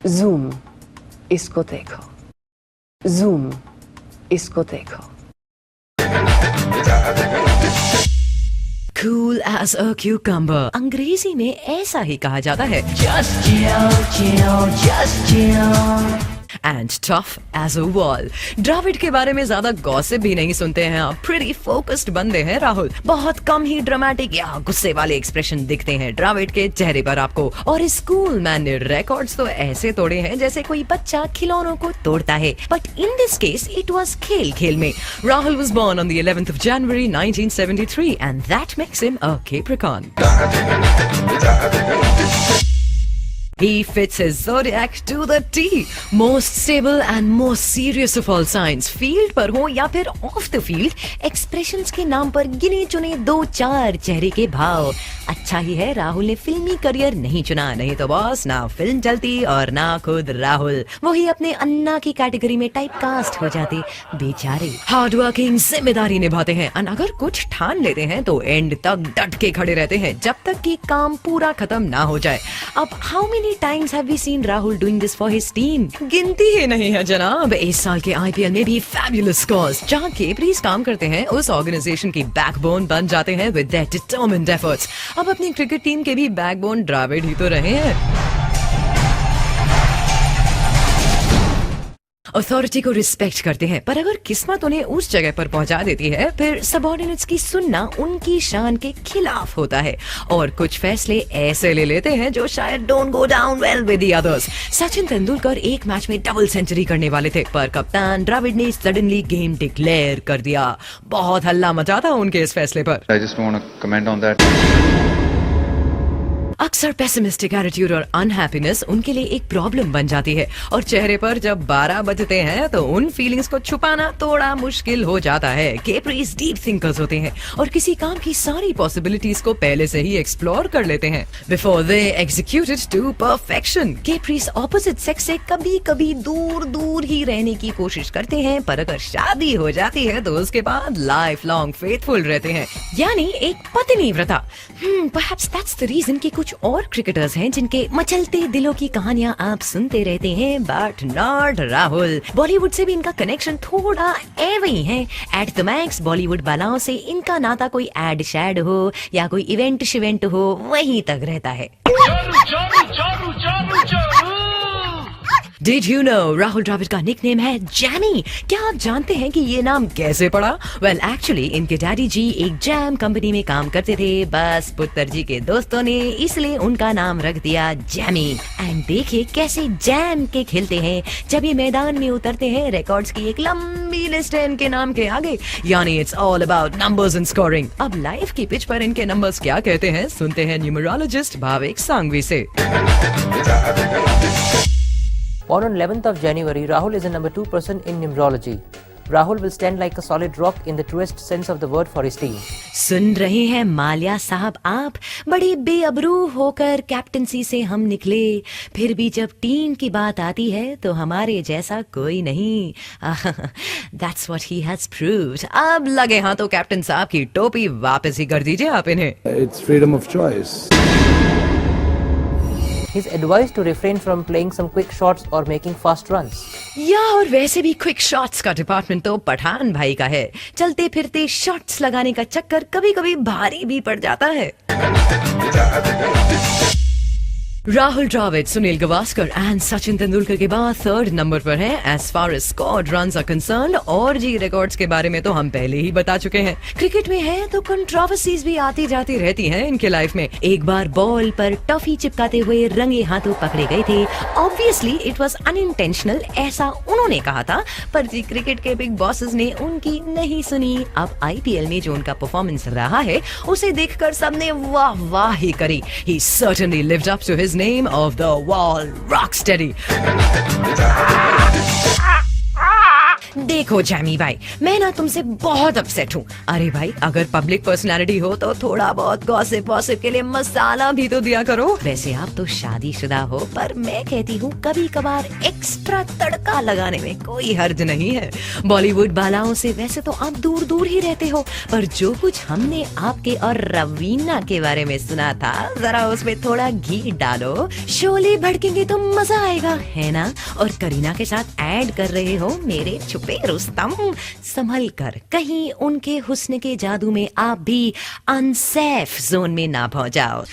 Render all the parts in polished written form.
Zoom, इसको देखो. Zoom, इसको देखो. Cool as a cucumber. अंग्रेजी में ऐसा ही कहा जाता है. Just chill, chill, just chill. And tough as a wall. Dravid के बारे में ज्यादा गॉसिप भी नहीं सुनते हैं आप. Pretty focused बंदे हैं राहुल. बहुत कम ही ड्रामेटिक या गुस्से वाले एक्सप्रेशन दिखते हैं द्रविड़ के चेहरे पर आपको. और इस कूल मैन ने रिकॉर्ड्स तो ऐसे तोड़े हैं जैसे कोई बच्चा खिलौनों को तोड़ता है. But in this case, it was खेल में. Rahul was born on the 11th of January 1973 and that makes him a Capricorn. He fits his zodiac to the T. Most stable and most serious of all signs. Field पर हो या फिर off the field, expressions के नाम पर गिने चुने 2-4 चेहरे के भाव. अच्छा ही है राहुल ने फिल्मी करियर नहीं चुना, नहीं तो बॉस ना फिल्म चलती और ना खुद राहुल. वही अपने अन्ना की कैटेगरी में टाइप कास्ट हो जाते. बेचारे हार्ड वर्किंग, जिम्मेदारी निभाते हैं और अगर कुछ ठान लेते हैं तो एंड तक डट के खड़े रहते हैं जब तक कि काम पूरा खत्म ना हो जाए. अब how many times have we seen Rahul doing this for his team? गिनती ही नहीं है जनाब. इस साल के IPL में भी fabulous scores. जहाँ केप्रीज काम करते हैं उस ऑर्गेनाइजेशन की बैकबोन बन जाते हैं with their determined efforts. अब अपनी क्रिकेट टीम के भी बैकबोन द्रविड़ ही तो रहे हैं. अथॉरिटी को रिस्पेक्ट करते हैं पर अगर किस्मत उन्हें उस जगह पर पहुंचा देती है फिर सबऑर्डिनेट्स की सुनना उनकी शान के खिलाफ होता है और कुछ फैसले ऐसे ले लेते हैं जो शायद don't go down well with the others. Sachin Tendulkar एक मैच में डबल सेंचुरी करने वाले थे पर कप्तान द्रविड़ ने सडनली गेम डिक्लेयर कर दिया. बहुत हल्ला मचा था उनके इस फैसले पर. I just want to comment on that. अक्सर पेसिमिस्टिक एटीट्यूड और अनहैप्पीनेस उनके लिए एक प्रॉब्लम बन जाती है और चेहरे पर जब 12 बजते हैं तो उन फीलिंग्स को छुपाना थोड़ा मुश्किल हो जाता है. केप्रीज डीप थिंकर्स होते हैं और किसी काम की सारी पॉसिबिलिटीज को पहले से ही एक्सप्लोर कर लेते हैं before they execute it to perfection. केप्रीज ऑपोजिट सेक्स से कभी कभी दूर दूर ही रहने की कोशिश करते हैं पर अगर शादी हो जाती है तो उसके बाद लाइफ लॉन्ग फेथफुल रहते हैं, यानी एक पत्नी व्रता. परहैप्स दैट्स द रीजन कि कुछ और क्रिकेटर्स हैं जिनके मचलते दिलों की कहानियां आप सुनते रहते हैं बट नॉट राहुल. बॉलीवुड से भी इनका कनेक्शन थोड़ा एवं ही है. एट द मैक्स बॉलीवुड बालाओं से इनका नाता कोई एड शैड हो या कोई इवेंट शिवेंट हो वहीं तक रहता है. Did you know Rahul Dravid का निकनेम है जैमी? क्या आप जानते हैं कि ये नाम कैसे पड़ा? Well, actually, इनके डैडी जी एक जैम कंपनी में काम करते थे. बस पुत्र जी के दोस्तों ने इसलिए उनका नाम रख दिया जैमी. एंड देखिए कैसे जैम के खेलते हैं. जब ये मैदान में उतरते हैं रिकॉर्ड्स की एक लंबी लिस्ट है इनके नाम के आगे, यानी it's all about numbers and scoring. अब लाइफ की पिच पर इनके नंबर्स क्या कहते हैं सुनते हैं न्यूमरोलॉजिस्ट भाविक सांघवी से. Born on 11th of January, Rahul is a number 2 person in numerology. Rahul will stand like a solid rock in the truest sense of the word for his team. सुन रहे हैं माल्या साहब आप? बड़े बेअबरू होकर कैप्टनसी से हम निकले, फिर भी जब टीम की बात आती है तो हमारे जैसा कोई नहीं. That's what he has proved. अब लगे हाँ तो कैप्टन साहब की टोपी वापस ही कर दीजिए आप इन्हें. It's freedom of choice. He's advised to refrain from playing some quick shots or making fast runs. या और वैसे भी क्विक शॉट्स का डिपार्टमेंट तो पठान भाई का है. चलते फिरते शॉट्स लगाने का चक्कर कभी कभी भारी भी पड़ जाता है. राहुल द्रविड़, सुनील गावस्कर एंड सचिन तेंदुलकर के बाद थर्ड नंबर पर हैं as far as scored runs are concerned. और जी रिकॉर्ड्स के बारे में तो हम पहले ही बता चुके हैं. क्रिकेट में है तो कंट्रोवर्सीज भी आती जाती रहती हैं इनके लाइफ में. एक बार बॉल पर टॉफी चिपकाते हुए रंगे हाथों पकड़े गए थे. ऑब्वियसली इट वाज अनइंटेंशनल ऐसा उन्होंने कहा था पर जी क्रिकेट के बिग बॉसेस ने उनकी नहीं सुनी. अब IPL में जो उनका परफॉर्मेंस रहा है उसे देखकर सबने वाह वाह ही करी. He certainly lived up to his name of the wall rocksteady. देखो जैमी भाई, मैं ना तुमसे बहुत अपसेट हूँ। अरे भाई, अगर पब्लिक पर्सनालिटी हो तो थोड़ा बहुत गॉसिप वॉसिप के लिए मसाला भी तो दिया करो। वैसे आप तो शादीशुदा हो, पर मैं कहती हूँ कभी कभार एक्स्ट्रा तड़का लगाने में कोई हर्ज नहीं है। बॉलीवुड बालाओं से वैसे तो आप दूर दूर ही रहते हो, पर जो कुछ हमने आपके और रवीना के बारे में सुना था, जरा उसमें थोड़ा घी डालो, शोले भड़केंगे तो मजा आएगा, है ना? और करीना के साथ ऐड कर रहे हो मेरे छुपे रुस्तम, संभल कर, कहीं उनके हुस्न के जादू में आप भी अनसेफ जोन में ना पहुंच जाओ।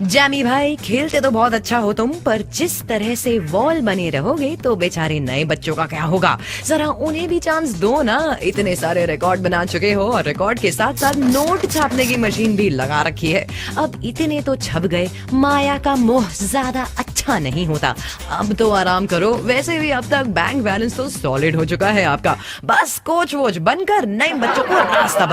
जैमी भाई, खेलते तो बहुत अच्छा हो तुम, पर जिस तरह से वॉल बने रहोगे तो बेचारे नए बच्चों का क्या होगा? जरा उन्हें भी चांस दो ना। इतने सारे रिकॉर्ड बना चुके हो और रिकॉर्ड के साथ साथ नोट छापने की मशीन भी लगा रखी है। अब इतने तो छप गए, माया का मोह ज्यादा अच्छा नहीं होता। अब तो आराम करो, वैसे भी अब तक बैंक बैलेंस तो सॉलिड हो चुका है आपका। बस कोच वोच बनकर नए बच्चों को रास्ता